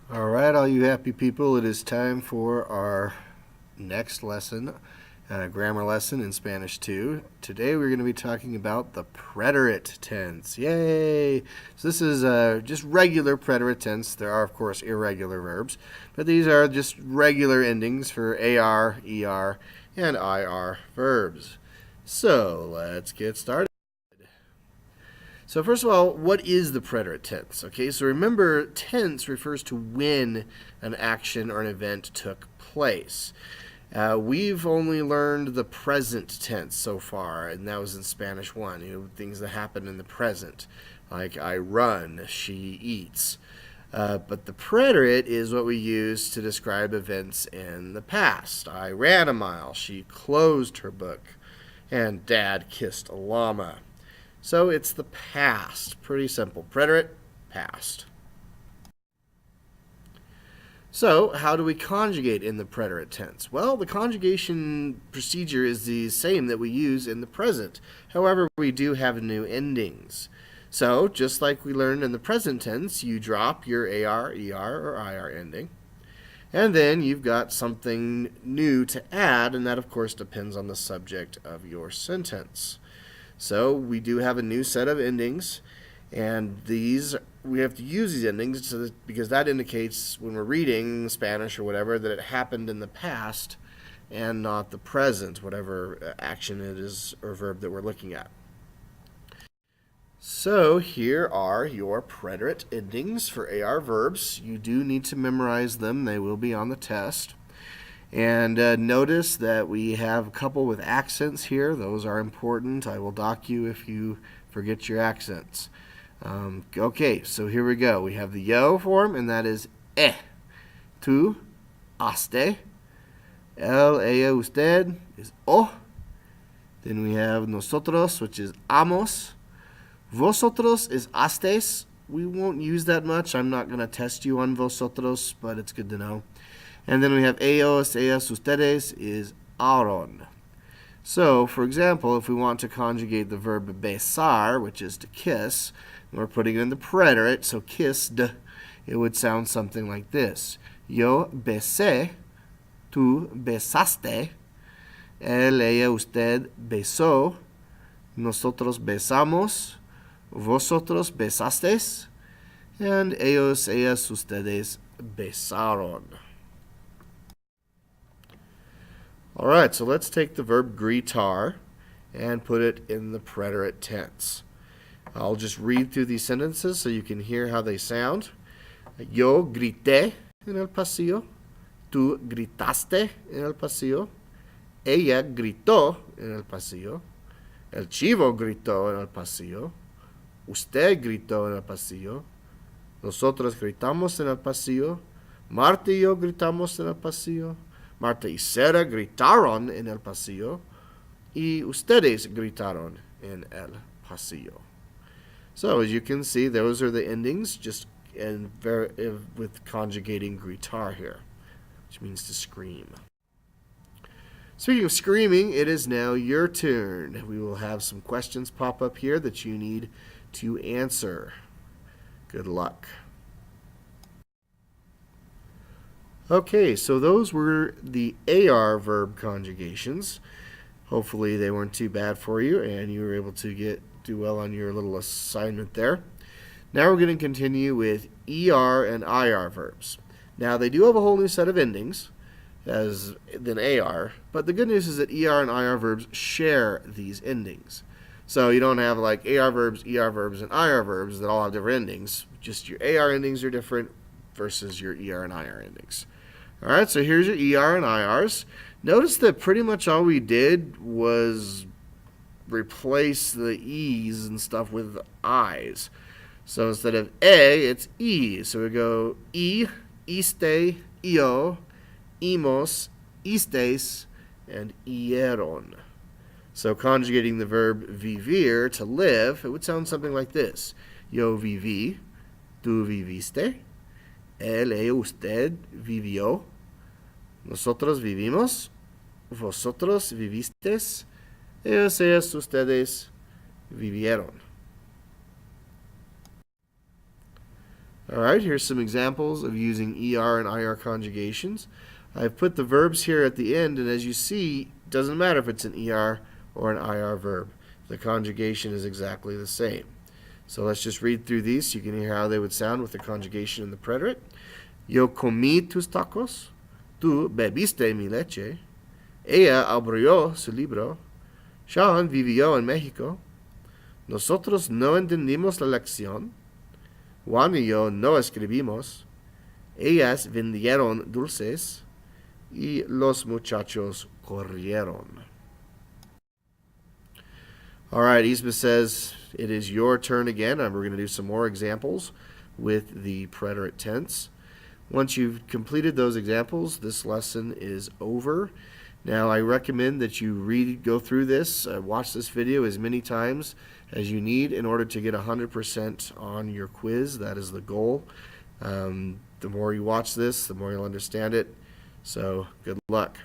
All right, all you happy people, it is time for our next lesson, grammar lesson in Spanish 2. Today we're going to be talking about the preterite tense. Yay! So this is just regular preterite tense. There are, of course, irregular verbs, but these are just regular endings for AR, ER, and IR verbs. So let's get started. So first of all, what is the preterite tense? Okay, so remember, tense refers to when an action or an event took place. We've only learned the present tense so far, and that was in Spanish 1, things that happen in the present, like I run, she eats. But the preterite is what we use to describe events in the past. I ran a mile, she closed her book, and Dad kissed a llama. So it's the past. Pretty simple. Preterite, past. So how do we conjugate in the preterite tense? Well, the conjugation procedure is the same that we use in the present. However, we do have new endings. So just like we learned in the present tense, you drop your AR, ER, or IR ending. And then you've got something new to add, and that, of course, depends on the subject of your sentence. So we do have a new set of endings, and we have to use these endings because that indicates when we're reading Spanish or whatever that it happened in the past and not the present, whatever action it is or verb that we're looking at. So here are your preterite endings for AR verbs. You do need to memorize them. They will be on the test. And notice that we have a couple with accents here. Those are important. I will dock you if you forget your accents. Okay, so here we go. We have the yo form, and that is tú, haste. Ella, usted is o. Then we have nosotros, which is hamos. Vosotros is hastes. We won't use that much. I'm not going to test you on vosotros, but it's good to know. And then we have ellos, ellas, ustedes is aron. So, for example, if we want to conjugate the verb besar, which is to kiss, and we're putting it in the preterite, so kissed, it would sound something like this. Yo besé, tú besaste, él, ella, usted besó, nosotros besamos, vosotros besasteis, and ellos, ellas, ustedes besaron. All right, so let's take the verb gritar and put it in the preterite tense. I'll just read through these sentences so you can hear how they sound. Yo grité en el pasillo. Tú gritaste en el pasillo. Ella gritó en el pasillo. El chivo gritó en el pasillo. Usted gritó en el pasillo. Nosotros gritamos en el pasillo. Marta y yo gritamos en el pasillo. Marta y Sara gritaron en el pasillo. Y ustedes gritaron en el pasillo. So, as you can see, those are the endings, just with conjugating gritar here, which means to scream. Speaking of screaming, it is now your turn. We will have some questions pop up here that you need to answer. Good luck. Okay, so those were the AR verb conjugations. Hopefully they weren't too bad for you and you were able to do well on your little assignment there. Now we're going to continue with ER and IR verbs. Now they do have a whole new set of endings than AR, but the good news is that ER and IR verbs share these endings. So you don't have like AR verbs, ER verbs, and IR verbs that all have different endings. Just your AR endings are different versus your ER and IR endings. All right, so here's your ER and IRs. Notice that pretty much all we did was replace the E's and stuff with I's. So instead of A, it's E. So we go E, iste, io, imos, istes, and ieron. So conjugating the verb vivir, to live, it would sound something like this. Yo viví, tú viviste, él, ella, usted vivió, nosotros vivimos, vosotros vivisteis, ellos, ellas, ustedes vivieron. All right, here's some examples of using ER and IR conjugations. I've put the verbs here at the end, and as you see, it doesn't matter if it's an ER or an IR verb. The conjugation is exactly the same. So let's just read through these so you can hear how they would sound with the conjugation and the preterite. Yo comí tus tacos, tú bebiste mi leche, ella abrió su libro, Sean vivió en México, nosotros no entendimos la lección, Juan y yo no escribimos, ellas vendieron dulces, y los muchachos corrieron. All right, Isma says it is your turn again, and we're going to do some more examples with the preterite tense. Once you've completed those examples, this lesson is over. Now, I recommend that you go through this, watch this video as many times as you need in order to get 100% on your quiz. That is the goal. The more you watch this, the more you'll understand it. So, good luck.